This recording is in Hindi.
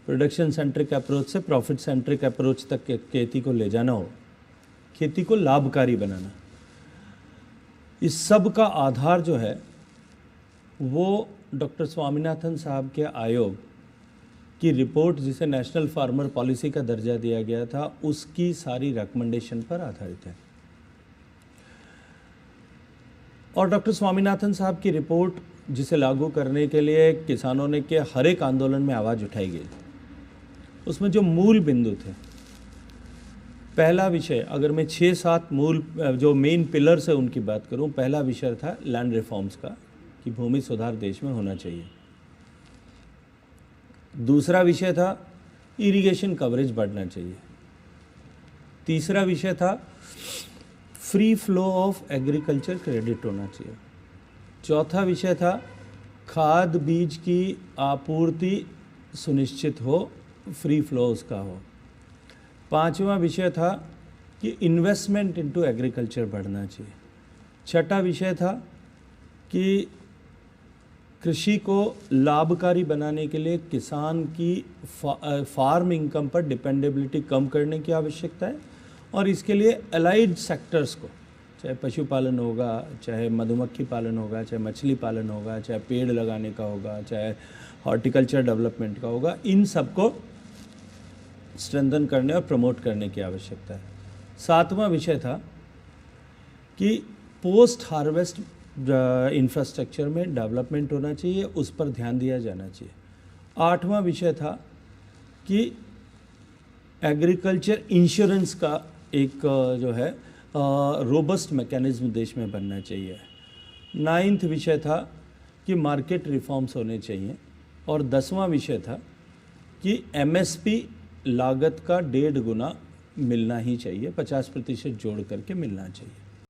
प्रोडक्शन सेंट्रिक अप्रोच से प्रॉफिट सेंट्रिक अप्रोच तक खेती को ले जाना हो, खेती को लाभकारी बनाना, इस सब का आधार जो है वो डॉक्टर स्वामीनाथन साहब के आयोग की रिपोर्ट, जिसे नेशनल फार्मर पॉलिसी का दर्जा दिया गया था, उसकी सारी रिकमेंडेशन पर आधारित है। और डॉक्टर स्वामीनाथन साहब की रिपोर्ट, जिसे लागू करने के लिए किसानों ने के हर एक आंदोलन में आवाज़ उठाई गई, उसमें जो मूल बिंदु थे, पहला विषय, अगर मैं 6-7 मूल जो मेन पिलर्स है उनकी बात करूं, पहला विषय था लैंड रिफॉर्म्स का, कि भूमि सुधार देश में होना चाहिए। दूसरा विषय था इरिगेशन कवरेज बढ़ना चाहिए। तीसरा विषय था free flow of agriculture credit होना चाहिए। चौथा विषय था खाद बीज की आपूर्ति सुनिश्चित हो, फ्री फ्लो उसका हो। पांचवा विषय था कि इन्वेस्टमेंट इनटू एग्रीकल्चर बढ़ना चाहिए। छठा विषय था कि कृषि को लाभकारी बनाने के लिए किसान की फार्म इनकम पर डिपेंडेबिलिटी कम करने की आवश्यकता है, और इसके लिए अलाइड सेक्टर्स को, चाहे पशुपालन होगा, चाहे मधुमक्खी पालन होगा, चाहे मछली पालन होगा, चाहे पेड़ लगाने का होगा, चाहे हॉर्टिकल्चर डेवलपमेंट का होगा, इन सबको स्ट्रेंथन करने और प्रमोट करने की आवश्यकता है। सातवां विषय था कि पोस्ट हार्वेस्ट इंफ्रास्ट्रक्चर में डेवलपमेंट होना चाहिए, उस पर ध्यान दिया जाना चाहिए। आठवां विषय था कि एग्रीकल्चर इंश्योरेंस का एक जो है रोबस्ट मैकेनिज्म देश में बनना चाहिए। 9वां विषय था कि मार्केट रिफॉर्म्स होने चाहिए। और 10वां विषय था कि एमएसपी लागत का 1.5 गुना मिलना ही चाहिए, 50% जोड़ करके मिलना चाहिए।